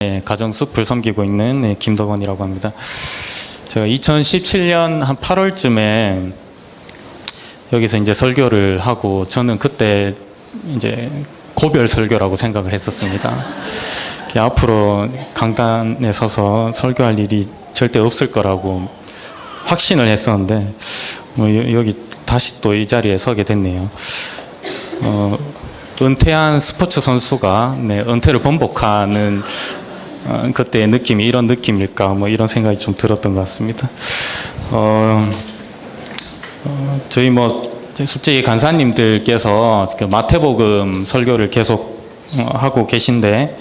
네, 가정숲을 섬기고 있는 김덕원이라고 합니다. 제가 2017년 한 8월쯤에 여기서 이제 설교를 하고, 저는 그때 이제 고별 설교라고 생각을 했었습니다. 앞으로 강단에 서서 설교할 일이 절대 없을 거라고 확신을 했었는데, 여기 다시 또 이 자리에 서게 됐네요. 은퇴한 스포츠 선수가 은퇴를 번복하는 그때의 느낌이 이런 느낌일까, 이런 생각이 좀 들었던 것 같습니다. 저희 숙제기 간사님들께서 그 마태복음 설교를 계속 하고 계신데,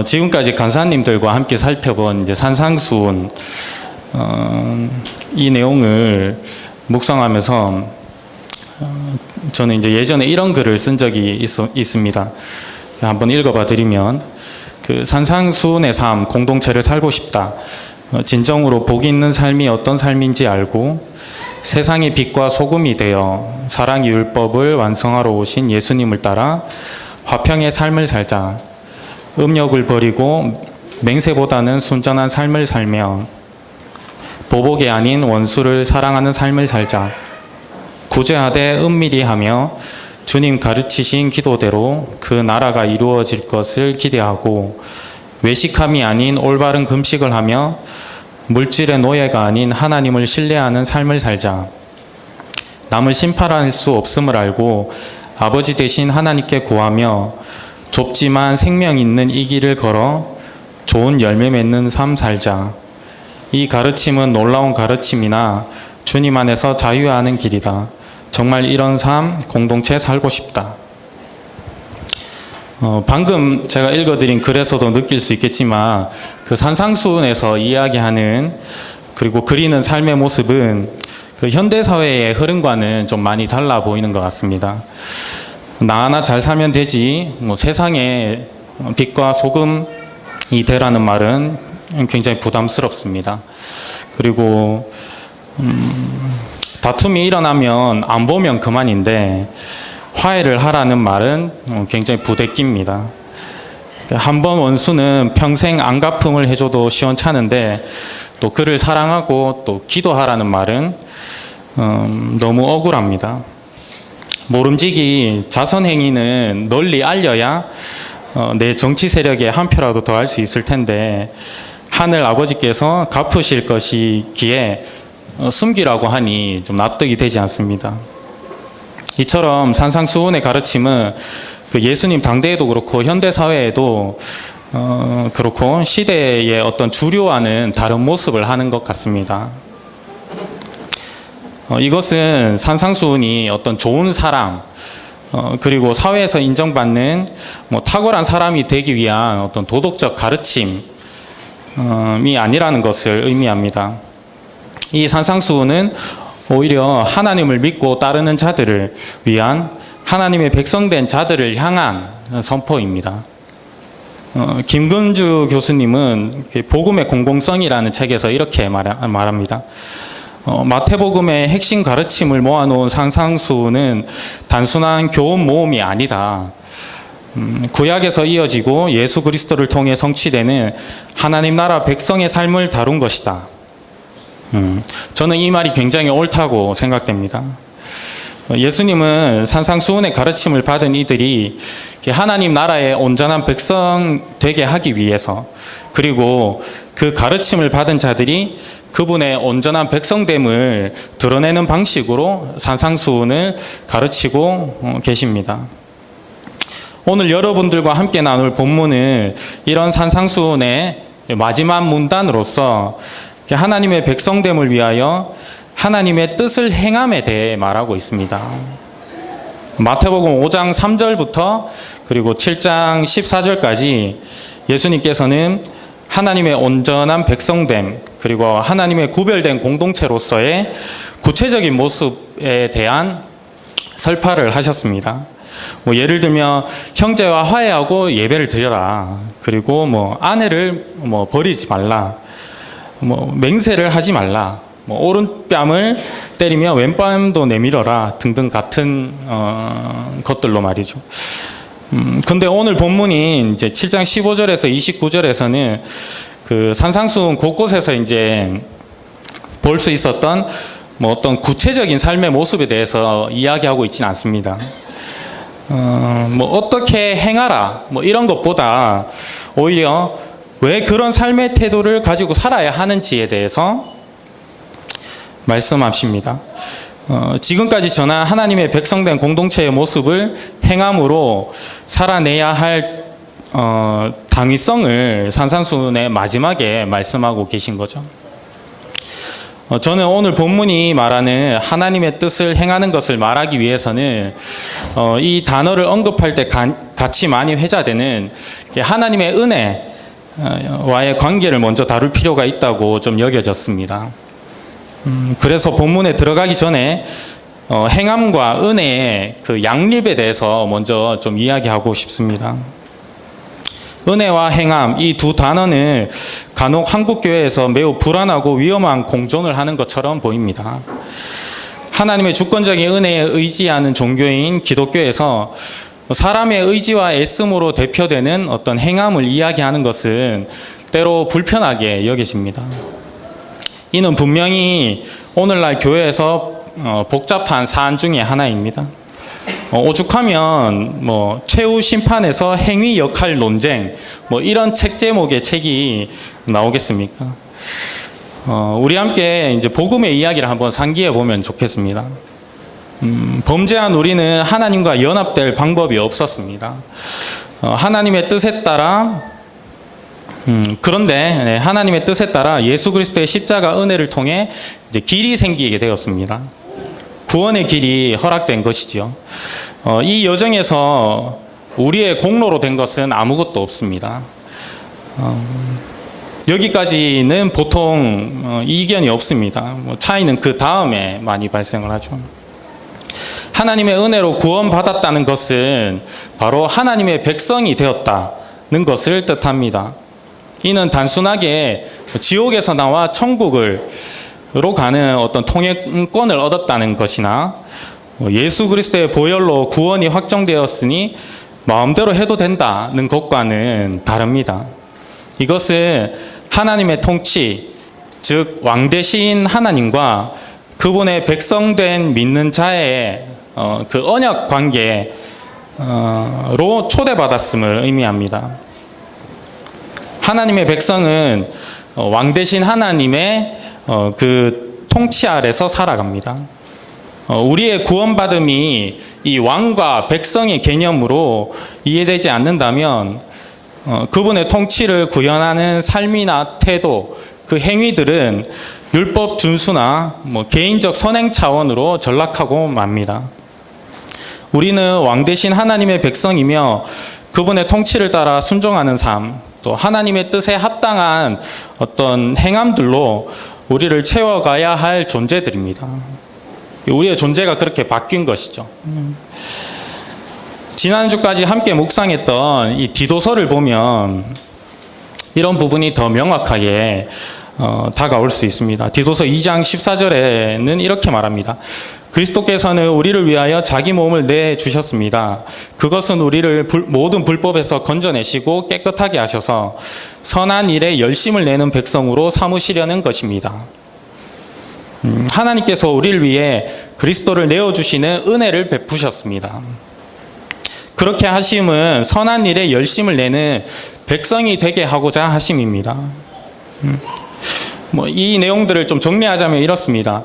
지금까지 간사님들과 함께 살펴본 이제 산상수훈, 이 내용을 묵상하면서 저는 이제 예전에 이런 글을 쓴 적이 있습니다. 한번 읽어봐 드리면, 그 산상수훈의 삶, 공동체를 살고 싶다. 진정으로 복 있는 삶이 어떤 삶인지 알고 세상의 빛과 소금이 되어 사랑의 율법을 완성하러 오신 예수님을 따라 화평의 삶을 살자. 음욕을 버리고 맹세보다는 순전한 삶을 살며 보복이 아닌 원수를 사랑하는 삶을 살자. 구제하되 은밀히 하며 주님 가르치신 기도대로 그 나라가 이루어질 것을 기대하고 외식함이 아닌 올바른 금식을 하며 물질의 노예가 아닌 하나님을 신뢰하는 삶을 살자. 남을 심판할 수 없음을 알고 아버지 되신 하나님께 구하며 좁지만 생명 있는 이 길을 걸어 좋은 열매 맺는 삶 살자. 이 가르침은 놀라운 가르침이나 주님 안에서 자유하는 길이다. 정말 이런 삶, 공동체 살고 싶다. 방금 제가 읽어드린 글에서도 느낄 수 있겠지만, 그 산상수훈에서 이야기하는 그리고 그리는 삶의 모습은 그 현대사회의 흐름과는 좀 많이 달라 보이는 것 같습니다. 나 하나 잘 살면 되지, 세상에 빛과 소금이 되라는 말은 굉장히 부담스럽습니다. 그리고 다툼이 일어나면 안 보면 그만인데 화해를 하라는 말은 굉장히 부대끼입니다. 한 번 원수는 평생 안 갚음을 해줘도 시원찮은데 또 그를 사랑하고 또 기도하라는 말은 너무 억울합니다. 모름지기 자선행위는 널리 알려야 내 정치 세력에 한 표라도 더 할 수 있을 텐데, 하늘 아버지께서 갚으실 것이기에 숨기라고 하니 좀 납득이 되지 않습니다. 이처럼 산상수훈의 가르침은 그 예수님 당대에도 그렇고 현대 사회에도 그렇고 시대의 어떤 주류와는 다른 모습을 하는 것 같습니다. 이것은 산상수훈이 어떤 좋은 사람, 그리고 사회에서 인정받는 탁월한 사람이 되기 위한 어떤 도덕적 가르침이 아니라는 것을 의미합니다. 이 산상수훈은 오히려 하나님을 믿고 따르는 자들을 위한, 하나님의 백성된 자들을 향한 선포입니다. 김근주 교수님은 복음의 공공성이라는 책에서 이렇게 말합니다. 마태복음의 핵심 가르침을 모아놓은 산상수훈은 단순한 교훈 모음이 아니다. 구약에서 이어지고 예수 그리스도를 통해 성취되는 하나님 나라 백성의 삶을 다룬 것이다. 저는 이 말이 굉장히 옳다고 생각됩니다. 예수님은 산상수훈의 가르침을 받은 이들이 하나님 나라의 온전한 백성 되게 하기 위해서, 그리고 그 가르침을 받은 자들이 그분의 온전한 백성됨을 드러내는 방식으로 산상수훈을 가르치고 계십니다. 오늘 여러분들과 함께 나눌 본문은 이런 산상수훈의 마지막 문단으로서 하나님의 백성됨을 위하여 하나님의 뜻을 행함에 대해 말하고 있습니다. 마태복음 5장 3절부터 그리고 7장 14절까지 예수님께서는 하나님의 온전한 백성됨, 그리고 하나님의 구별된 공동체로서의 구체적인 모습에 대한 설파를 하셨습니다. 예를 들면 형제와 화해하고 예배를 드려라, 그리고 아내를 버리지 말라, 맹세를 하지 말라, 오른뺨을 때리며 왼뺨도 내밀어라 등등 같은 것들로 말이죠. 근데 오늘 본문인 이제 7장 15절에서 29절에서는 그 산상수훈 곳곳에서 이제 볼 수 있었던 뭐 어떤 구체적인 삶의 모습에 대해서 이야기하고 있지는 않습니다. 뭐 어떻게 행하라 뭐 이런 것보다 오히려 왜 그런 삶의 태도를 가지고 살아야 하는지에 대해서 말씀하십니다. 지금까지 전한 하나님의 백성된 공동체의 모습을 행함으로 살아내야 할 당위성을 산상수훈의 마지막에 말씀하고 계신 거죠. 저는 오늘 본문이 말하는 하나님의 뜻을 행하는 것을 말하기 위해서는 이 단어를 언급할 때 같이 많이 회자되는 하나님의 은혜와의 관계를 먼저 다룰 필요가 있다고 좀 여겨졌습니다. 그래서 본문에 들어가기 전에 행함과 은혜의 그 양립에 대해서 먼저 좀 이야기하고 싶습니다. 은혜와 행함 이 두 단어는 간혹 한국 교회에서 매우 불안하고 위험한 공존을 하는 것처럼 보입니다. 하나님의 주권적인 은혜에 의지하는 종교인 기독교에서 사람의 의지와 애씀으로 대표되는 어떤 행함을 이야기하는 것은 때로 불편하게 여겨집니다. 이는 분명히 오늘날 교회에서 복잡한 사안 중에 하나입니다. 오죽하면 뭐 최후 심판에서 행위 역할 논쟁 뭐 이런 책 제목의 책이 나오겠습니까? 우리 함께 이제 복음의 이야기를 한번 상기해 보면 좋겠습니다. 범죄한 우리는 하나님과 연합될 방법이 없었습니다. 하나님의 뜻에 따라 그런데 하나님의 뜻에 따라 예수 그리스도의 십자가 은혜를 통해 이제 길이 생기게 되었습니다. 구원의 길이 허락된 것이죠. 이 여정에서 우리의 공로로 된 것은 아무것도 없습니다. 여기까지는 보통 이견이 없습니다. 차이는 그 다음에 많이 발생을 하죠. 하나님의 은혜로 구원받았다는 것은 바로 하나님의 백성이 되었다는 것을 뜻합니다. 이는 단순하게 지옥에서 나와 천국으로 가는 어떤 통행권을 얻었다는 것이나 예수 그리스도의 보혈로 구원이 확정되었으니 마음대로 해도 된다는 것과는 다릅니다. 이것은 하나님의 통치, 즉 왕 대신 하나님과 그분의 백성된 믿는 자의 그 언약 관계로 초대받았음을 의미합니다. 하나님의 백성은 왕 대신 하나님의 그 통치 아래서 살아갑니다. 우리의 구원받음이 이 왕과 백성의 개념으로 이해되지 않는다면 그분의 통치를 구현하는 삶이나 태도, 그 행위들은 율법 준수나 뭐 개인적 선행 차원으로 전락하고 맙니다. 우리는 왕 대신 하나님의 백성이며 그분의 통치를 따라 순종하는 삶, 또 하나님의 뜻에 합당한 어떤 행함들로 우리를 채워가야 할 존재들입니다. 우리의 존재가 그렇게 바뀐 것이죠. 지난주까지 함께 묵상했던 이 디도서를 보면 이런 부분이 더 명확하게 다가올 수 있습니다. 디도서 2장 14절에는 이렇게 말합니다. 그리스도께서는 우리를 위하여 자기 몸을 내주셨습니다. 그것은 우리를 모든 불법에서 건져내시고 깨끗하게 하셔서 선한 일에 열심을 내는 백성으로 삼으시려는 것입니다. 하나님께서 우리를 위해 그리스도를 내어주시는 은혜를 베푸셨습니다. 그렇게 하심은 선한 일에 열심을 내는 백성이 되게 하고자 하심입니다. 이 내용들을 좀 정리하자면 이렇습니다.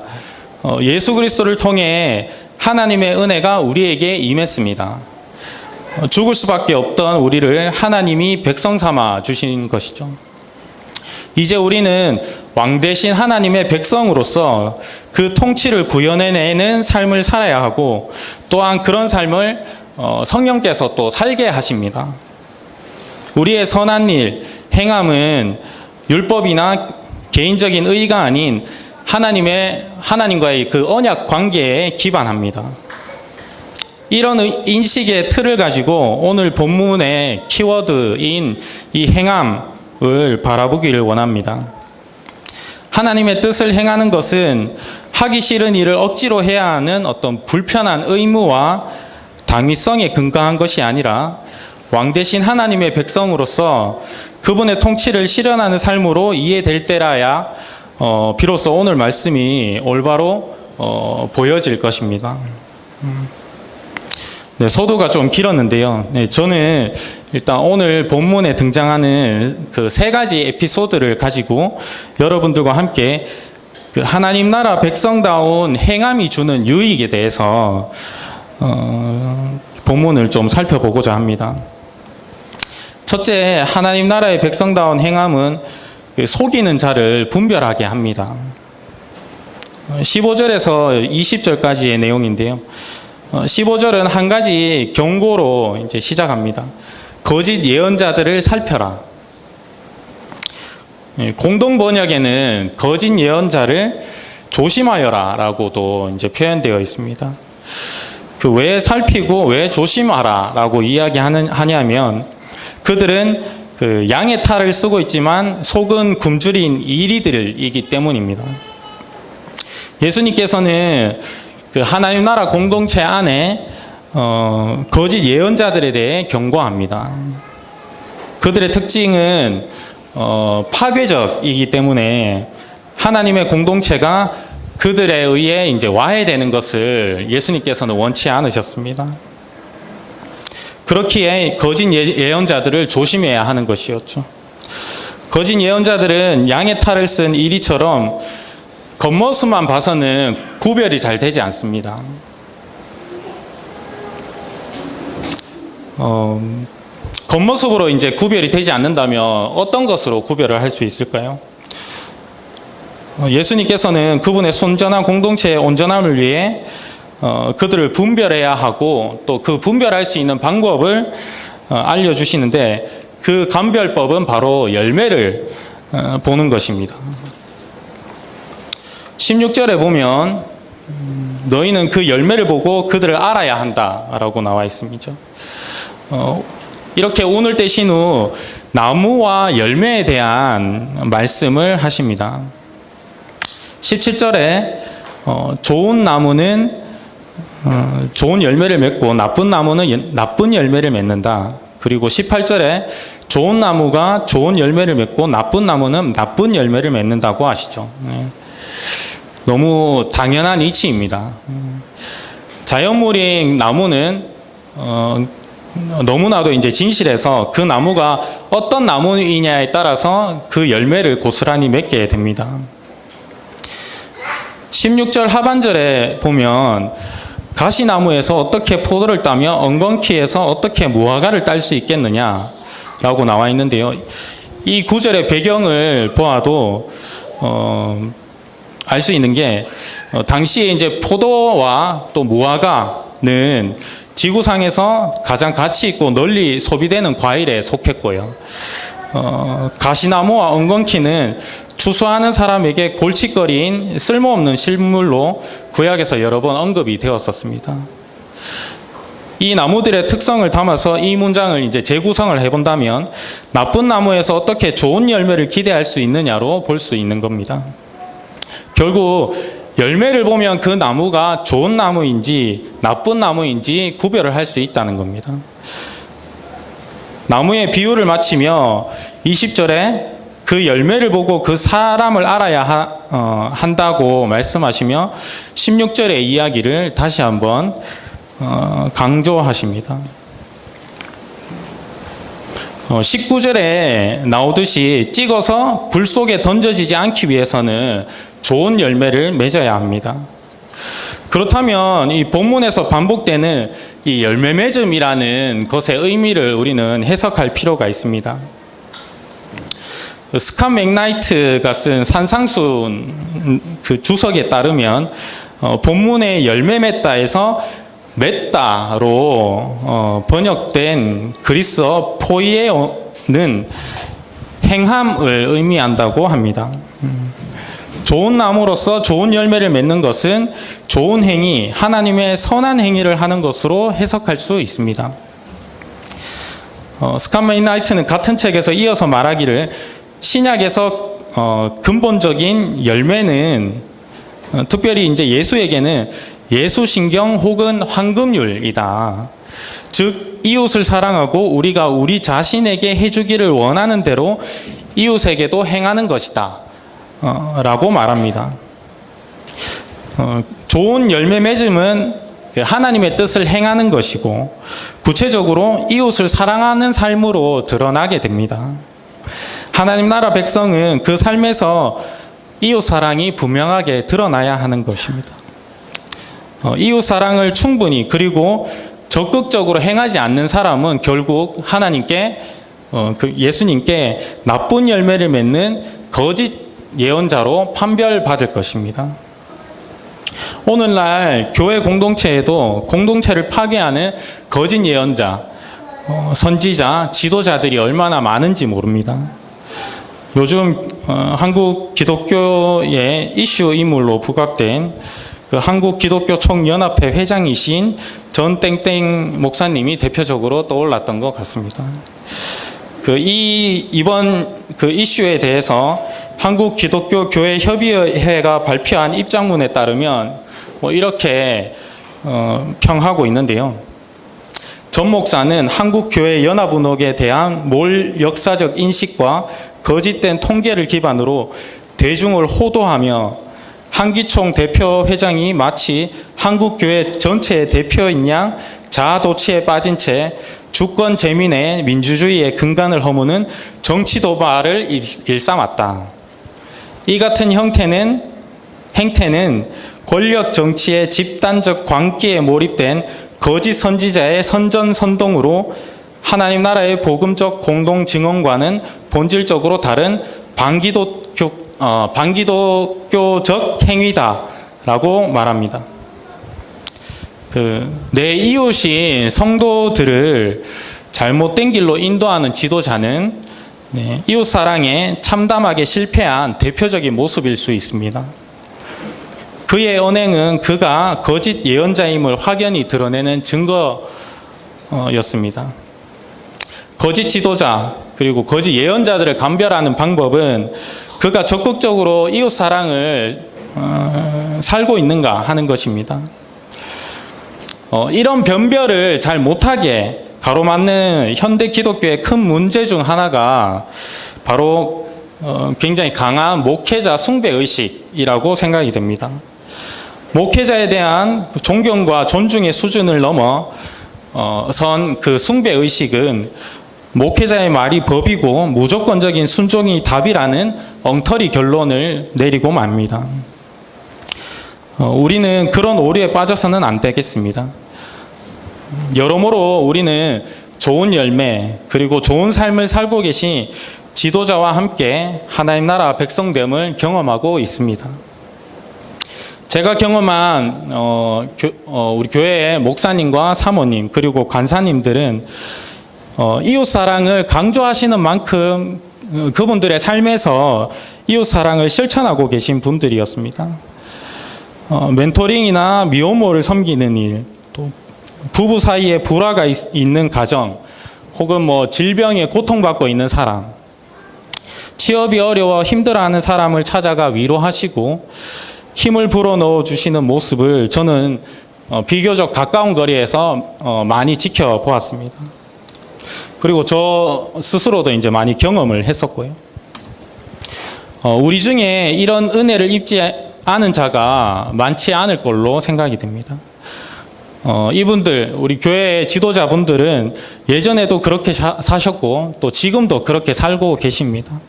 예수 그리스도를 통해 하나님의 은혜가 우리에게 임했습니다. 죽을 수밖에 없던 우리를 하나님이 백성 삼아 주신 것이죠. 이제 우리는 왕 대신 하나님의 백성으로서 그 통치를 구현해내는 삶을 살아야 하고 또한 그런 삶을 성령께서 또 살게 하십니다. 우리의 선한 일, 행함은 율법이나 개인적인 의의가 아닌 하나님과의 그 언약 관계에 기반합니다. 이런 인식의 틀을 가지고 오늘 본문의 키워드인 이 행함을 바라보기를 원합니다. 하나님의 뜻을 행하는 것은 하기 싫은 일을 억지로 해야 하는 어떤 불편한 의무와 당위성에 근거한 것이 아니라 왕 대신 하나님의 백성으로서 그분의 통치를 실현하는 삶으로 이해될 때라야 비로소 오늘 말씀이 올바로 보여질 것입니다. 네, 소도가 좀 길었는데요. 네, 저는 일단 오늘 본문에 등장하는 그 세 가지 에피소드를 가지고 여러분들과 함께 그 하나님 나라 백성다운 행함이 주는 유익에 대해서 본문을 좀 살펴보고자 합니다. 첫째, 하나님 나라의 백성다운 행함은 속이는 자를 분별하게 합니다. 15절에서 20절까지의 내용인데요. 15절은 한 가지 경고로 이제 시작합니다. 거짓 예언자들을 살펴라. 공동 번역에는 거짓 예언자를 조심하여라 라고도 이제 표현되어 있습니다. 그 왜 살피고 왜 조심하라 라고 이야기하냐면 그들은 그 양의 탈을 쓰고 있지만 속은 굶주린 이리들이기 때문입니다. 예수님께서는 그 하나님 나라 공동체 안에 거짓 예언자들에 대해 경고합니다. 그들의 특징은 파괴적이기 때문에 하나님의 공동체가 그들에 의해 이제 와해되는 것을 예수님께서는 원치 않으셨습니다. 그렇기에 거짓 예언자들을 조심해야 하는 것이었죠. 거짓 예언자들은 양의 탈을 쓴 이리처럼 겉모습만 봐서는 구별이 잘 되지 않습니다. 겉모습으로 이제 구별이 되지 않는다면 어떤 것으로 구별을 할 수 있을까요? 예수님께서는 그분의 순전한 공동체의 온전함을 위해 그들을 분별해야 하고 또 그 분별할 수 있는 방법을 알려주시는데 그 감별법은 바로 열매를 보는 것입니다. 16절에 보면 너희는 그 열매를 보고 그들을 알아야 한다라고 나와 있습니다. 이렇게 운을 떼신 후 나무와 열매에 대한 말씀을 하십니다. 17절에 좋은 나무는 좋은 열매를 맺고 나쁜 나무는 나쁜 열매를 맺는다. 그리고 18절에 좋은 나무가 좋은 열매를 맺고 나쁜 나무는 나쁜 열매를 맺는다고 하시죠. 너무 당연한 이치입니다. 자연물인 나무는 너무나도 이제 진실해서 그 나무가 어떤 나무이냐에 따라서 그 열매를 고스란히 맺게 됩니다. 16절 하반절에 보면 가시나무에서 어떻게 포도를 따며 엉겅퀴에서 어떻게 무화과를 딸 수 있겠느냐라고 나와 있는데요. 이 구절의 배경을 보아도 알 수 있는 게 당시에 이제 포도와 또 무화과는 지구상에서 가장 가치 있고 널리 소비되는 과일에 속했고요. 가시나무와 엉겅퀴는 추수하는 사람에게 골칫거리인 쓸모없는 식물로 구약에서 여러 번 언급이 되었었습니다. 이 나무들의 특성을 담아서 이 문장을 이제 재구성을 해본다면 나쁜 나무에서 어떻게 좋은 열매를 기대할 수 있느냐로 볼 수 있는 겁니다. 결국 열매를 보면 그 나무가 좋은 나무인지 나쁜 나무인지 구별을 할 수 있다는 겁니다. 나무의 비유를 마치며 20절에 그 열매를 보고 그 사람을 알아야 한다고 말씀하시며 16절의 이야기를 다시 한번 강조하십니다. 19절에 나오듯이 찍어서 불 속에 던져지지 않기 위해서는 좋은 열매를 맺어야 합니다. 그렇다면 이 본문에서 반복되는 이 열매 맺음이라는 것의 의미를 우리는 해석할 필요가 있습니다. 스캇 맥나이트가 쓴 산상순 그 주석에 따르면 본문의 열매 맺다에서 맺다로 번역된 그리스어 포이에오는 행함을 의미한다고 합니다. 좋은 나무로서 좋은 열매를 맺는 것은 좋은 행위, 하나님의 선한 행위를 하는 것으로 해석할 수 있습니다. 스캇 맥나이트는 같은 책에서 이어서 말하기를 신약에서 근본적인 열매는 특별히 이제 예수에게는 예수신경 혹은 황금률이다. 즉 이웃을 사랑하고 우리가 우리 자신에게 해주기를 원하는 대로 이웃에게도 행하는 것이다 라고 말합니다. 좋은 열매 맺음은 하나님의 뜻을 행하는 것이고 구체적으로 이웃을 사랑하는 삶으로 드러나게 됩니다. 하나님 나라 백성은 그 삶에서 이웃 사랑이 분명하게 드러나야 하는 것입니다. 이웃 사랑을 충분히 그리고 적극적으로 행하지 않는 사람은 결국 하나님께 예수님께 나쁜 열매를 맺는 거짓 예언자로 판별받을 것입니다. 오늘날 교회 공동체에도 공동체를 파괴하는 거짓 예언자, 선지자, 지도자들이 얼마나 많은지 모릅니다. 요즘 한국 기독교의 이슈 인물로 부각된 그 한국 기독교 총연합회 회장이신 전 땡땡 목사님이 대표적으로 떠올랐던 것 같습니다. 이번 이슈에 대해서 한국 기독교 교회 협의회가 발표한 입장문에 따르면 이렇게 평하고 있는데요. 전 목사는 한국 교회 연합운동에 대한 역사적 인식과 거짓된 통계를 기반으로 대중을 호도하며 한기총 대표 회장이 마치 한국 교회 전체의 대표인 양 자아도취에 빠진 채 주권 재민의 민주주의의 근간을 허무는 정치 도발을 일삼았다. 이 같은 행태는 권력 정치의 집단적 광기에 몰입된 거짓 선지자의 선전선동으로 하나님 나라의 복음적 공동 증언과는 본질적으로 다른 반기독교적 행위다라고 말합니다. 내 이웃인 성도들을 잘못된 길로 인도하는 지도자는 이웃 사랑에 참담하게 실패한 대표적인 모습일 수 있습니다. 그의 언행은 그가 거짓 예언자임을 확연히 드러내는 증거였습니다. 거짓 지도자 그리고 거짓 예언자들을 감별하는 방법은 그가 적극적으로 이웃 사랑을 살고 있는가 하는 것입니다. 이런 변별을 잘 못하게 가로막는 현대 기독교의 큰 문제 중 하나가 바로 굉장히 강한 목회자 숭배의식이라고 생각이 됩니다. 목회자에 대한 존경과 존중의 수준을 넘어선 그 숭배의식은 목회자의 말이 법이고 무조건적인 순종이 답이라는 엉터리 결론을 내리고 맙니다. 우리는 그런 오류에 빠져서는 안 되겠습니다. 여러모로 우리는 좋은 열매 그리고 좋은 삶을 살고 계신 지도자와 함께 하나님 나라 백성됨을 경험하고 있습니다. 제가 경험한 우리 교회의 목사님과 사모님 그리고 관사님들은 이웃 사랑을 강조하시는 만큼 그분들의 삶에서 이웃 사랑을 실천하고 계신 분들이었습니다. 멘토링이나 미혼모를 섬기는 일, 또 부부 사이에 불화가 있는 가정, 혹은 질병에 고통받고 있는 사람, 취업이 어려워 힘들어하는 사람을 찾아가 위로하시고 힘을 불어넣어 주시는 모습을 저는 비교적 가까운 거리에서 많이 지켜보았습니다. 그리고 저 스스로도 이제 많이 경험을 했었고요. 우리 중에 이런 은혜를 입지 않은 자가 많지 않을 걸로 생각이 됩니다. 이분들, 우리 교회의 지도자분들은 예전에도 그렇게 사셨고 또 지금도 그렇게 살고 계십니다.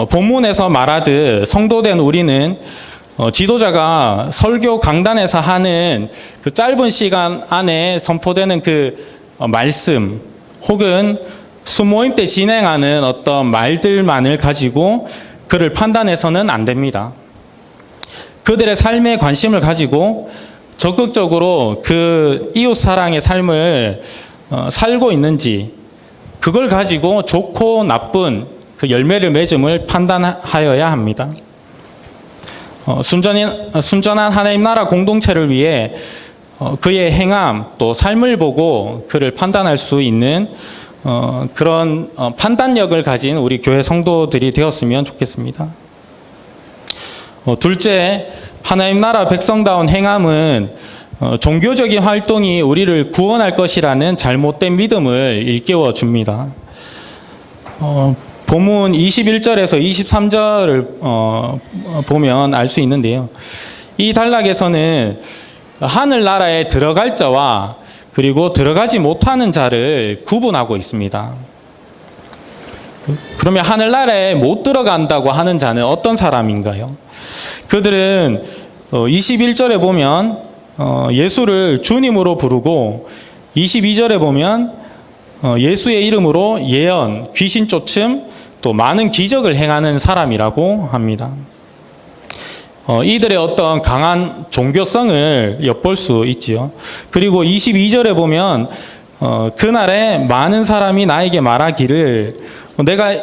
본문에서 말하듯 성도된 우리는 지도자가 설교 강단에서 하는 그 짧은 시간 안에 선포되는 그 말씀 혹은 수모임 때 진행하는 어떤 말들만을 가지고 그를 판단해서는 안 됩니다. 그들의 삶에 관심을 가지고 적극적으로 그 이웃 사랑의 삶을 살고 있는지 그걸 가지고 좋고 나쁜 그 열매를 맺음을 판단하여야 합니다. 순전한 하나님 나라 공동체를 위해 그의 행함 또 삶을 보고 그를 판단할 수 있는 그런 판단력을 가진 우리 교회 성도들이 되었으면 좋겠습니다. 둘째, 하나님 나라 백성다운 행함은 종교적인 활동이 우리를 구원할 것이라는 잘못된 믿음을 일깨워 줍니다. 본문 21절에서 23절을 보면 알 수 있는데요. 이 단락에서는 하늘나라에 들어갈 자와 그리고 들어가지 못하는 자를 구분하고 있습니다. 그러면 하늘나라에 못 들어간다고 하는 자는 어떤 사람인가요? 그들은 21절에 보면 예수를 주님으로 부르고 22절에 보면 예수의 이름으로 예언, 귀신 쫓음, 또 많은 기적을 행하는 사람이라고 합니다. 이들의 어떤 강한 종교성을 엿볼 수 있지요. 그리고 22절에 보면 그날에 많은 사람이 나에게 말하기를 내가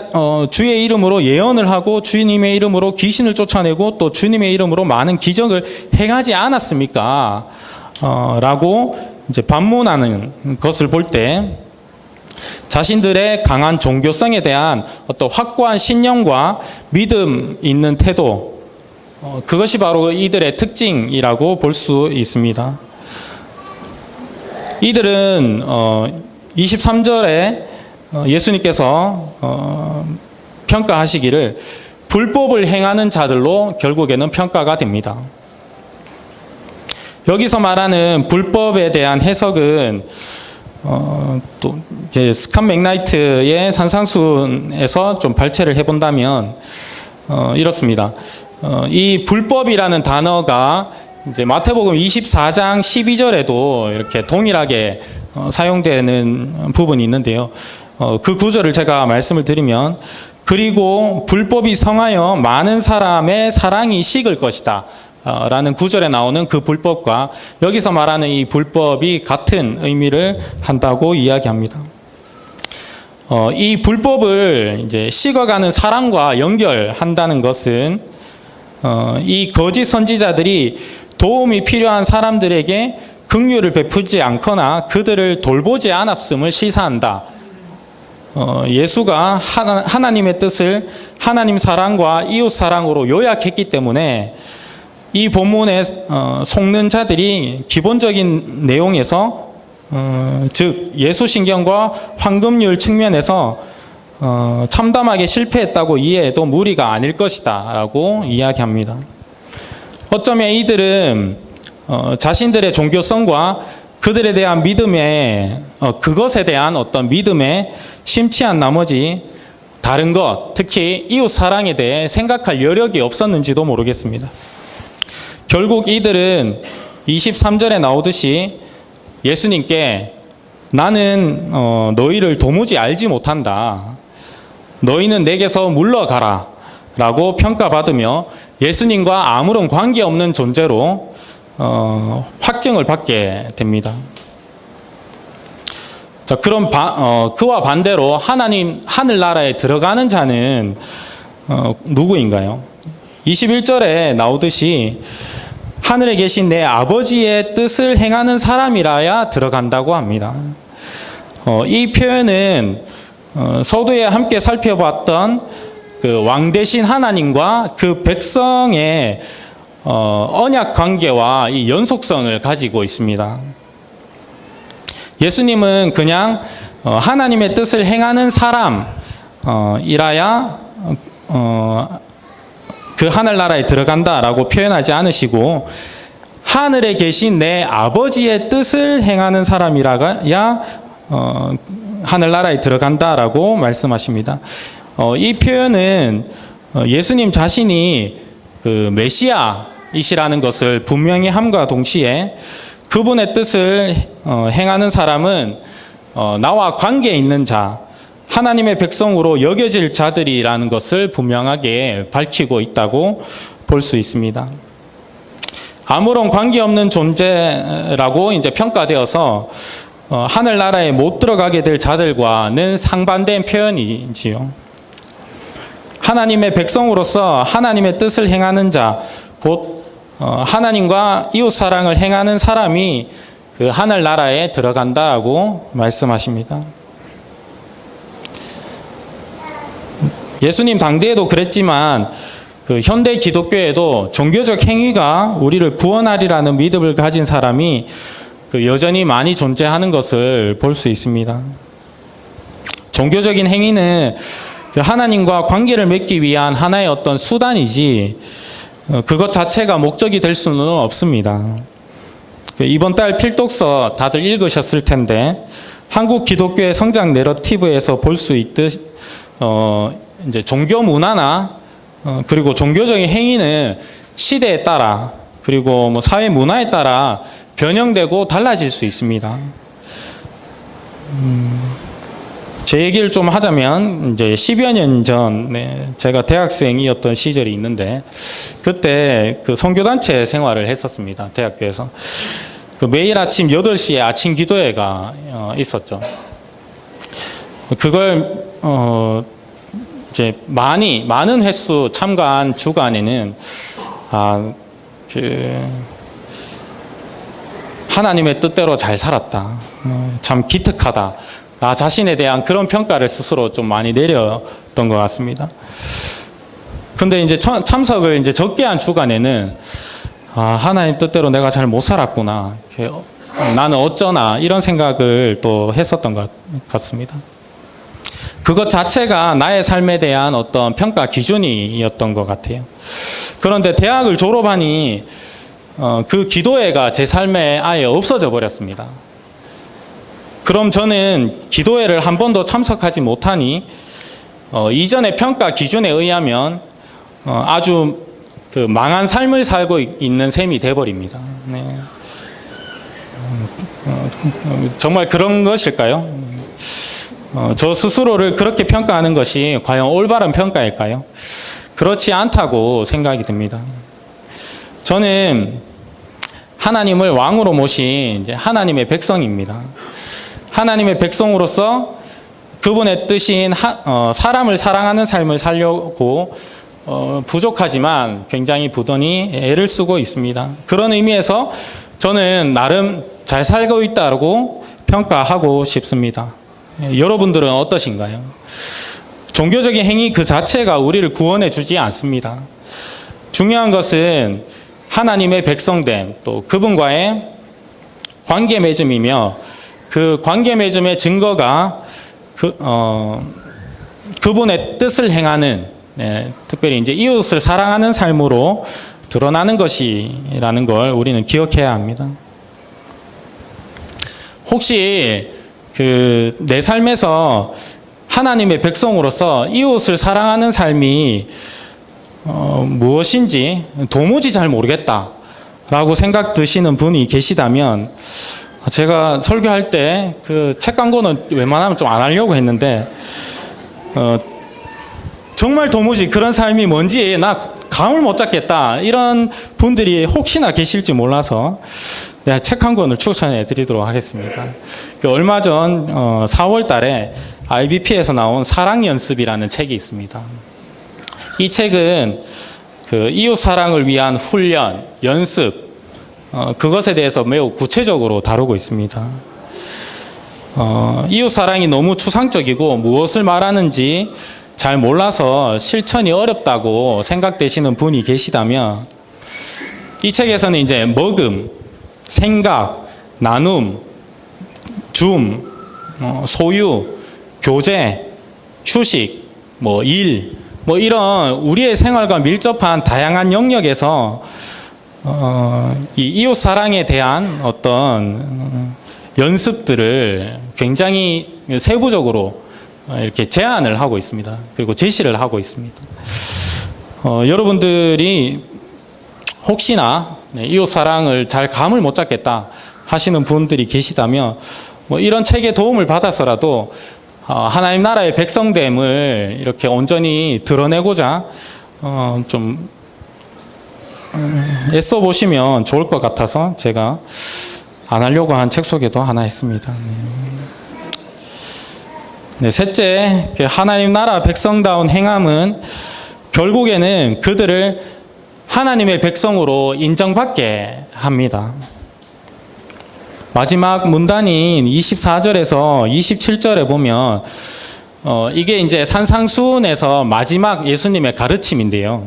주의 이름으로 예언을 하고 주님의 이름으로 귀신을 쫓아내고 또 주님의 이름으로 많은 기적을 행하지 않았습니까? 라고 이제 반문하는 것을 볼 때 자신들의 강한 종교성에 대한 어떤 확고한 신념과 믿음 있는 태도, 그것이 바로 이들의 특징이라고 볼 수 있습니다. 이들은 23절에 예수님께서 평가하시기를 불법을 행하는 자들로 결국에는 평가가 됩니다. 여기서 말하는 불법에 대한 해석은 또 이제 스캇 맥나이트의 산상수훈에서 좀 발췌를 해본다면 이렇습니다. 이 불법이라는 단어가 이제 마태복음 24장 12절에도 이렇게 동일하게 사용되는 부분이 있는데요. 그 구절을 제가 말씀을 드리면 그리고 불법이 성하여 많은 사람의 사랑이 식을 것이다 라는 구절에 나오는 그 불법과 여기서 말하는 이 불법이 같은 의미를 한다고 이야기합니다. 이 불법을 이제 식어가는 사랑과 연결한다는 것은 이 거짓 선지자들이 도움이 필요한 사람들에게 긍휼을 베푸지 않거나 그들을 돌보지 않았음을 시사한다. 예수가 하나님의 뜻을 하나님 사랑과 이웃 사랑으로 요약했기 때문에 이 본문에 속는 자들이 기본적인 내용에서 즉 예수신경과 황금률 측면에서 참담하게 실패했다고 이해해도 무리가 아닐 것이다 라고 이야기합니다. 어쩌면 이들은 자신들의 종교성과 그들에 대한 믿음에 그것에 대한 어떤 믿음에 심취한 나머지 다른 것, 특히 이웃 사랑에 대해 생각할 여력이 없었는지도 모르겠습니다. 결국 이들은 23절에 나오듯이 예수님께 나는 너희를 도무지 알지 못한다. 너희는 내게서 물러가라 라고 평가받으며 예수님과 아무런 관계없는 존재로 확증을 받게 됩니다. 자, 그럼 그와 반대로 하나님 하늘나라에 들어가는 자는 누구인가요? 21절에 나오듯이 하늘에 계신 내 아버지의 뜻을 행하는 사람이라야 들어간다고 합니다. 이 표현은 서두에 함께 살펴봤던 그 왕 대신 하나님과 그 백성의 언약 관계와 이 연속성을 가지고 있습니다. 예수님은 그냥 하나님의 뜻을 행하는 사람이라야 그 하늘나라에 들어간다라고 표현하지 않으시고 하늘에 계신 내 아버지의 뜻을 행하는 사람이라야 하늘나라에 들어간다라고 말씀하십니다. 이 표현은 예수님 자신이 그 메시아이시라는 것을 분명히 함과 동시에 그분의 뜻을 행하는 사람은 나와 관계 있는 자, 하나님의 백성으로 여겨질 자들이라는 것을 분명하게 밝히고 있다고 볼 수 있습니다. 아무런 관계없는 존재라고 이제 평가되어서 하늘나라에 못 들어가게 될 자들과는 상반된 표현이지요. 하나님의 백성으로서 하나님의 뜻을 행하는 자, 곧 하나님과 이웃 사랑을 행하는 사람이 그 하늘나라에 들어간다고 말씀하십니다. 예수님 당대에도 그랬지만 그 현대 기독교에도 종교적 행위가 우리를 구원하리라는 믿음을 가진 사람이 그 여전히 많이 존재하는 것을 볼 수 있습니다. 종교적인 행위는 하나님과 관계를 맺기 위한 하나의 어떤 수단이지 그것 자체가 목적이 될 수는 없습니다. 이번 달 필독서 다들 읽으셨을 텐데 한국 기독교의 성장 내러티브에서 볼 수 있듯 이제 종교 문화나 그리고 종교적인 행위는 시대에 따라 그리고 뭐 사회 문화에 따라 변형되고 달라질 수 있습니다. 제 얘기를 좀 하자면 이제 10여 년 전 제가 대학생이었던 시절이 있는데 그때 그 선교단체 생활을 했었습니다. 대학교에서. 그 매일 아침 8시에 아침 기도회가 있었죠. 그걸 이제 많은 횟수 참가한 주간에는 하나님의 뜻대로 잘 살았다. 참 기특하다. 나 자신에 대한 그런 평가를 스스로 좀 많이 내렸던 것 같습니다. 근데 이제 참석을 이제 적게 한 주간에는 하나님 뜻대로 내가 잘 못 살았구나. 나는 어쩌나 이런 생각을 또 했었던 것 같습니다. 그것 자체가 나의 삶에 대한 어떤 평가 기준이었던 것 같아요. 그런데 대학을 졸업하니 그 기도회가 제 삶에 아예 없어져 버렸습니다. 그럼 저는 기도회를 한 번도 참석하지 못하니 이전의 평가 기준에 의하면 아주 그 망한 삶을 살고 있는 셈이 돼버립니다. 네. 정말 그런 것일까요? 저 스스로를 그렇게 평가하는 것이 과연 올바른 평가일까요? 그렇지 않다고 생각이 듭니다. 저는 하나님을 왕으로 모신 이제 하나님의 백성입니다. 하나님의 백성으로서 그분의 뜻인 사람을 사랑하는 삶을 살려고 부족하지만 굉장히 부단히 애를 쓰고 있습니다. 그런 의미에서 저는 나름 잘 살고 있다고 평가하고 싶습니다. 여러분들은 어떠신가요? 종교적인 행위 그 자체가 우리를 구원해 주지 않습니다. 중요한 것은 하나님의 백성됨, 또 그분과의 관계 맺음이며 그 관계 맺음의 증거가 그분의 뜻을 행하는, 특별히 이제 이웃을 사랑하는 삶으로 드러나는 것이라는 걸 우리는 기억해야 합니다. 혹시 내 삶에서 하나님의 백성으로서 이웃을 사랑하는 삶이 무엇인지 도무지 잘 모르겠다라고 생각 드시는 분이 계시다면 제가 설교할 때 그 책 광고는 웬만하면 좀 안 하려고 했는데 정말 도무지 그런 삶이 뭔지 나 감을 못 잡겠다 이런 분들이 혹시나 계실지 몰라서 내가 책 한 권을 추천해 드리도록 하겠습니다. 얼마 전 4월 달에 IBP에서 나온 사랑연습이라는 책이 있습니다. 이 책은 그 이웃 사랑을 위한 훈련, 연습, 그것에 대해서 매우 구체적으로 다루고 있습니다. 이웃 사랑이 너무 추상적이고 무엇을 말하는지 잘 몰라서 실천이 어렵다고 생각되시는 분이 계시다면 이 책에서는 이제 먹음, 생각, 나눔, 줌, 소유, 교제, 휴식, 일, 이런 우리의 생활과 밀접한 다양한 영역에서 이 이웃 사랑에 대한 어떤 연습들을 굉장히 세부적으로 이렇게 제안을 하고 있습니다. 그리고 제시를 하고 있습니다. 여러분들이 혹시나 이웃 사랑을 잘 감을 못 잡겠다 하시는 분들이 계시다면 이런 책의 도움을 받아서라도 하나님 나라의 백성됨을 이렇게 온전히 드러내고자 좀 애써 보시면 좋을 것 같아서 제가 안 하려고 한 책 소개도 하나 했습니다. 셋째, 하나님 나라 백성다운 행함은 결국에는 그들을 하나님의 백성으로 인정받게 합니다. 마지막 문단인 24절에서 27절에 보면 이게 이제 산상수훈에서 마지막 예수님의 가르침인데요.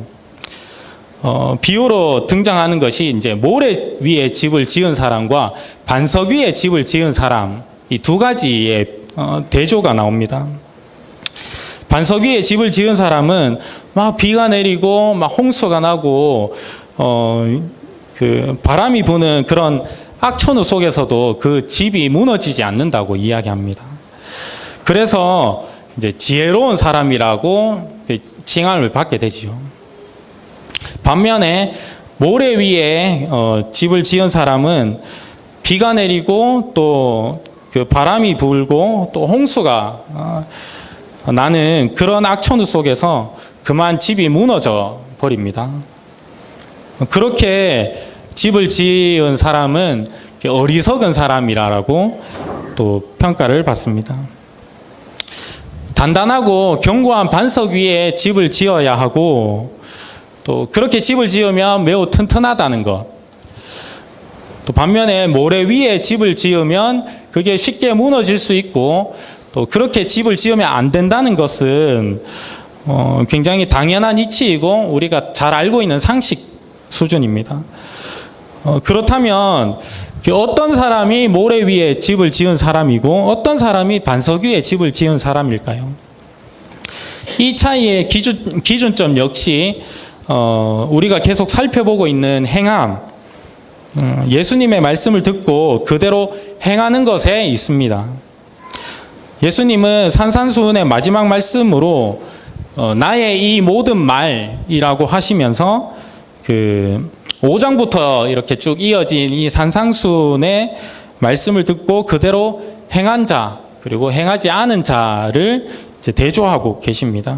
비유로 등장하는 것이 이제 모래 위에 집을 지은 사람과 반석 위에 집을 지은 사람, 이 두 가지의 대조가 나옵니다. 반석 위에 집을 지은 사람은 막 비가 내리고 막 홍수가 나고 그 바람이 부는 그런 악천후 속에서도 그 집이 무너지지 않는다고 이야기합니다. 그래서 이제 지혜로운 사람이라고 칭함을 받게 되지요. 반면에 모래 위에 집을 지은 사람은 비가 내리고 또 그 바람이 불고 또 홍수가 나는 그런 악천후 속에서 그만 집이 무너져 버립니다. 그렇게 집을 지은 사람은 어리석은 사람이라고 또 평가를 받습니다. 단단하고 견고한 반석 위에 집을 지어야 하고 또 그렇게 집을 지으면 매우 튼튼하다는 것. 또 반면에 모래 위에 집을 지으면 그게 쉽게 무너질 수 있고 또 그렇게 집을 지으면 안 된다는 것은 굉장히 당연한 이치이고 우리가 잘 알고 있는 상식 수준입니다. 그렇다면 어떤 사람이 모래 위에 집을 지은 사람이고 어떤 사람이 반석 위에 집을 지은 사람일까요? 이 차이의 기준점 역시 우리가 계속 살펴보고 있는 행함, 예수님의 말씀을 듣고 그대로 행하는 것에 있습니다. 예수님은 산산수훈의 마지막 말씀으로 나의 이 모든 말이라고 하시면서 그 5장부터 이렇게 쭉 이어진 이 산상수훈의 말씀을 듣고 그대로 행한 자 그리고 행하지 않은 자를 이제 대조하고 계십니다.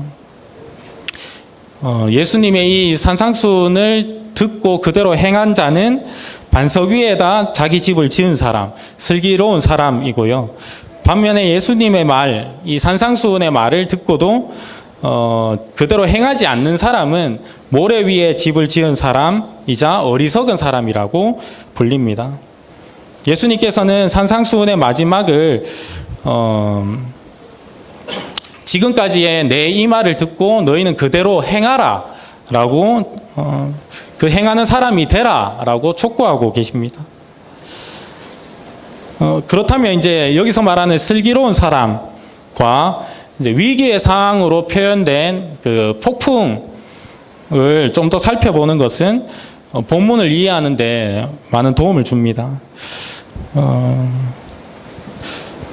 예수님의 이 산상수훈을 듣고 그대로 행한 자는 반석 위에다 자기 집을 지은 사람, 슬기로운 사람이고요. 반면에 예수님의 말, 이 산상수훈의 말을 듣고도 그대로 행하지 않는 사람은 모래 위에 집을 지은 사람이자 어리석은 사람이라고 불립니다. 예수님께서는 산상수훈의 마지막을 지금까지의 내 이 말을 듣고 너희는 그대로 행하라 라고 그 행하는 사람이 되라 라고 촉구하고 계십니다. 그렇다면 이제 여기서 말하는 슬기로운 사람과 이제 위기의 상황으로 표현된 그 폭풍을 좀 더 살펴보는 것은 본문을 이해하는 데 많은 도움을 줍니다.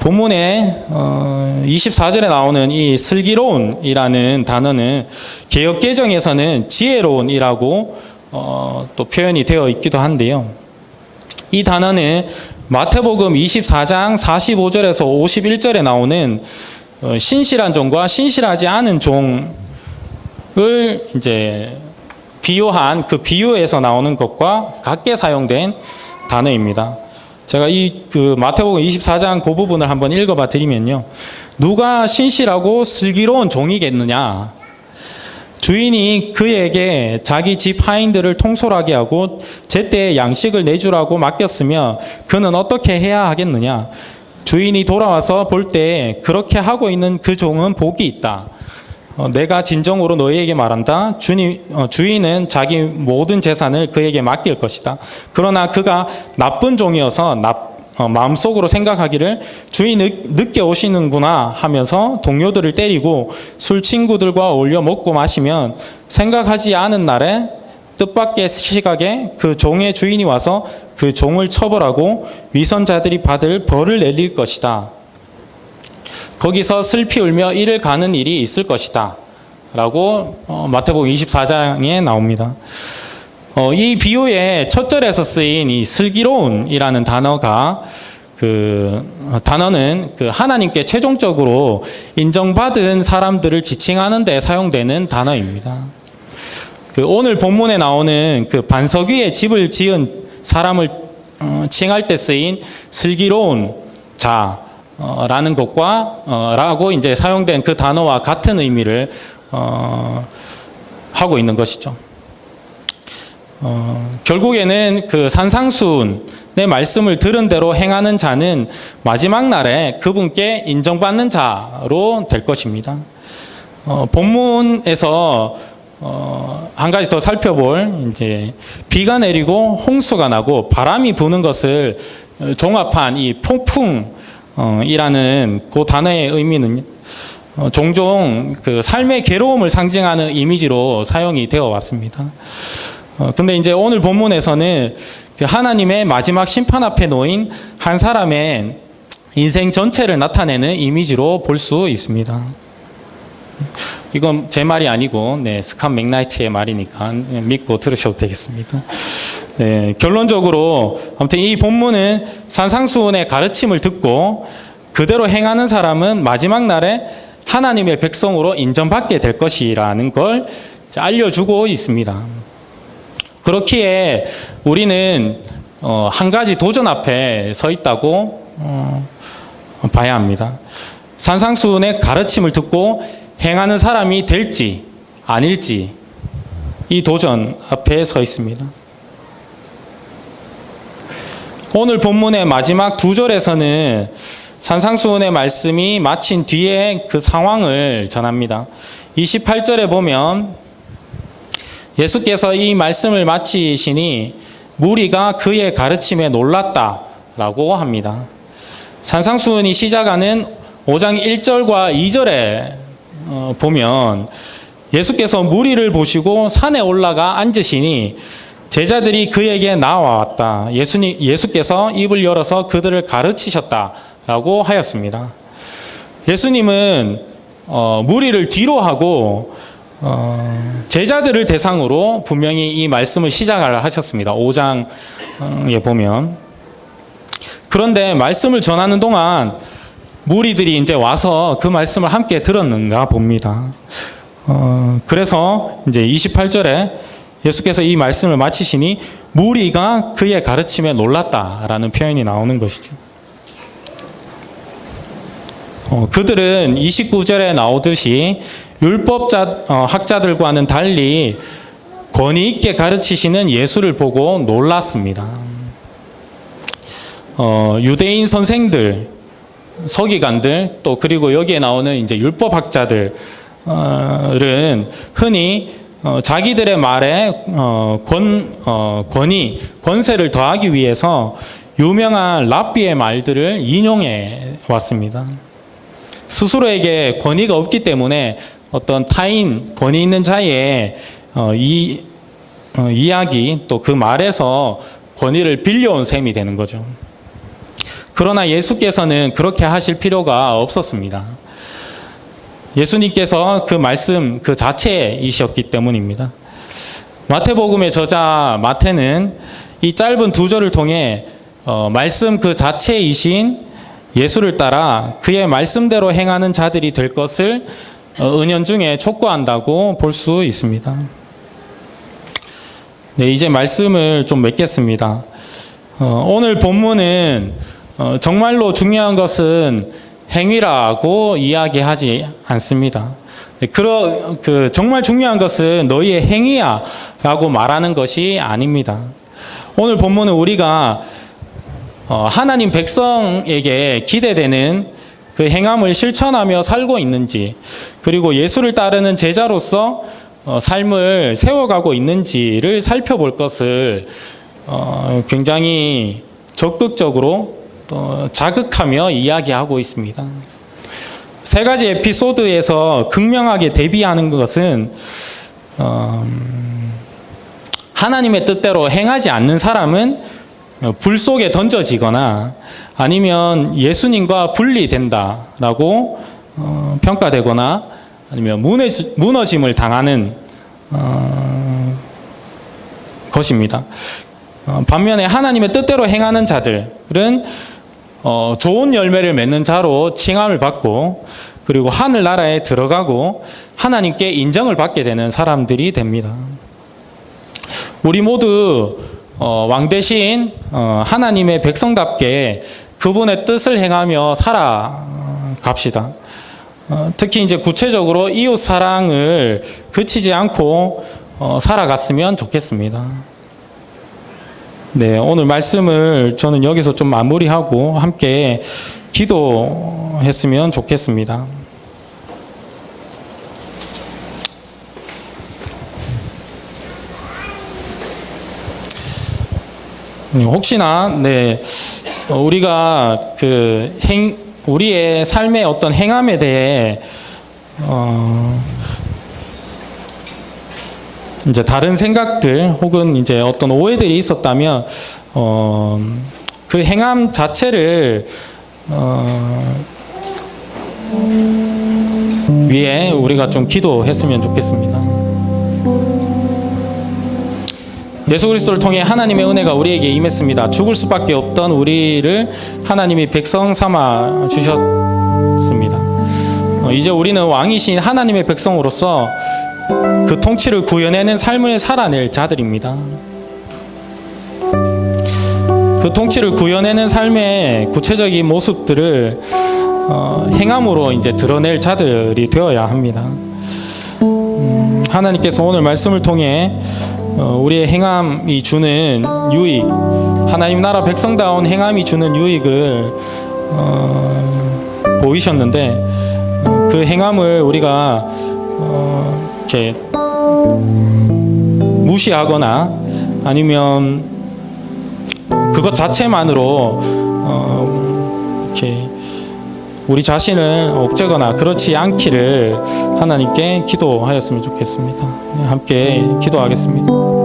본문에 24절에 나오는 이 슬기로운이라는 단어는 개역개정에서는 지혜로운이라고 또 표현이 되어 있기도 한데요. 이 단어는 마태복음 24장 45절에서 51절에 나오는 신실한 종과 신실하지 않은 종을 이제 비유한 그 비유에서 나오는 것과 같게 사용된 단어입니다. 제가 그 마태복음 24장 그 부분을 한번 읽어봐 드리면요. 누가 신실하고 슬기로운 종이겠느냐? 주인이 그에게 자기 집 하인들을 통솔하게 하고 제때 양식을 내주라고 맡겼으며 그는 어떻게 해야 하겠느냐? 주인이 돌아와서 볼 때 그렇게 하고 있는 그 종은 복이 있다. 내가 진정으로 너희에게 말한다. 주인은 자기 모든 재산을 그에게 맡길 것이다. 그러나 그가 나쁜 종이어서 마음속으로 생각하기를 주인이 늦게 오시는구나 하면서 동료들을 때리고 술 친구들과 어울려 먹고 마시면 생각하지 않은 날에 뜻밖의 시각에 그 종의 주인이 와서 그 종을 처벌하고 위선자들이 받을 벌을 내릴 것이다. 거기서 슬피 울며 이를 가는 일이 있을 것이다 라고 마태복음 24장에 나옵니다. 이 비유의 첫 절에서 쓰인 이 슬기로운이라는 단어가 단어는 하나님께 최종적으로 인정받은 사람들을 지칭하는 데 사용되는 단어입니다. 오늘 본문에 나오는 반석 위에 집을 지은 사람을 칭할 때 쓰인 슬기로운 자라는 것과 라고 이제 사용된 그 단어와 같은 의미를 하고 있는 것이죠. 결국에는 산상수훈의 말씀을 들은 대로 행하는 자는 마지막 날에 그분께 인정받는 자로 될 것입니다. 본문에서 한 가지 더 살펴볼 이제 비가 내리고 홍수가 나고 바람이 부는 것을 종합한 이 폭풍이라는 그 단어의 의미는 종종 그 삶의 괴로움을 상징하는 이미지로 사용이 되어 왔습니다. 근데 이제 오늘 본문에서는 그 하나님의 마지막 심판 앞에 놓인 한 사람의 인생 전체를 나타내는 이미지로 볼 수 있습니다. 이건 제 말이 아니고 스캇 맥나이트의 말이니까 믿고 들으셔도 되겠습니다. 결론적으로 아무튼 이 본문은 산상수훈의 가르침을 듣고 그대로 행하는 사람은 마지막 날에 하나님의 백성으로 인정받게 될 것이라는 걸 알려주고 있습니다. 그렇기에 우리는 한 가지 도전 앞에 서 있다고 봐야 합니다. 산상수훈의 가르침을 듣고 행하는 사람이 될지 아닐지 이 도전 앞에 서 있습니다. 오늘 본문의 마지막 두 절에서는 산상수훈의 말씀이 마친 뒤에 그 상황을 전합니다. 28절에 보면 예수께서 이 말씀을 마치시니 무리가 그의 가르침에 놀랐다라고 합니다. 산상수훈이 시작하는 5장 1절과 2절에 보면 예수께서 무리를 보시고 산에 올라가 앉으시니 제자들이 그에게 나와왔다. 예수께서 입을 열어서 그들을 가르치셨다라고 하였습니다. 예수님은 무리를 뒤로 하고 제자들을 대상으로 분명히 이 말씀을 시작을 하셨습니다. 5장에 보면. 그런데 말씀을 전하는 동안 무리들이 이제 와서 그 말씀을 함께 들었는가 봅니다. 그래서 이제 28절에 예수께서 이 말씀을 마치시니 무리가 그의 가르침에 놀랐다라는 표현이 나오는 것이죠. 그들은 29절에 나오듯이 학자들과는 달리 권위 있게 가르치시는 예수를 보고 놀랐습니다. 유대인 선생들, 서기관들, 또 그리고 여기에 나오는 이제 율법학자들은 흔히 자기들의 말에 권세를 더하기 위해서 유명한 랍비의 말들을 인용해 왔습니다. 스스로에게 권위가 없기 때문에 어떤 타인, 권위 있는 자의 이야기, 또 그 말에서 권위를 빌려온 셈이 되는 거죠. 그러나 예수께서는 그렇게 하실 필요가 없었습니다. 예수님께서 그 말씀 그 자체이셨기 때문입니다. 마태복음의 저자 마태는 이 짧은 두 절을 통해 말씀 그 자체이신 예수를 따라 그의 말씀대로 행하는 자들이 될 것을 은연중에 촉구한다고 볼 수 있습니다. 이제 말씀을 좀 맺겠습니다. 오늘 본문은 정말로 중요한 것은 행위라고 이야기하지 않습니다. 정말 중요한 것은 너희의 행위야 라고 말하는 것이 아닙니다. 오늘 본문은 우리가 하나님 백성에게 기대되는 그 행함을 실천하며 살고 있는지, 그리고 예수를 따르는 제자로서 삶을 세워가고 있는지를 살펴볼 것을 굉장히 적극적으로 자극하며 이야기하고 있습니다. 세 가지 에피소드에서 극명하게 대비하는 것은 하나님의 뜻대로 행하지 않는 사람은 불 속에 던져지거나 아니면 예수님과 분리된다라고 평가되거나 아니면 무너짐을 당하는 것입니다. 반면에 하나님의 뜻대로 행하는 자들은 좋은 열매를 맺는 자로 칭함을 받고, 그리고 하늘나라에 들어가고 하나님께 인정을 받게 되는 사람들이 됩니다. 우리 모두 왕 대신 하나님의 백성답게 그분의 뜻을 행하며 살아갑시다. 특히 이제 구체적으로 이웃 사랑을 그치지 않고 살아갔으면 좋겠습니다. 오늘 말씀을 저는 여기서 좀 마무리하고 함께 기도했으면 좋겠습니다. 혹시나 우리가 우리의 삶의 어떤 행함에 대해 이제 다른 생각들 혹은 이제 어떤 오해들이 있었다면 그 행함 자체를 위해 우리가 좀 기도했으면 좋겠습니다. 예수 그리스도를 통해 하나님의 은혜가 우리에게 임했습니다. 죽을 수밖에 없던 우리를 하나님이 백성 삼아 주셨습니다. 이제 우리는 왕이신 하나님의 백성으로서 그 통치를 구현해낸 삶을 살아낼 자들입니다. 그 통치를 구현해낸 삶의 구체적인 모습들을 행함으로 이제 드러낼 자들이 되어야 합니다. 하나님께서 오늘 말씀을 통해 우리의 행함이 주는 유익, 하나님 나라 백성다운 행함이 주는 유익을 보이셨는데 그 행함을 우리가 이렇게 무시하거나 아니면 그것 자체만으로 이렇게 우리 자신을 억제거나 그렇지 않기를 하나님께 기도하였으면 좋겠습니다. 함께 기도하겠습니다.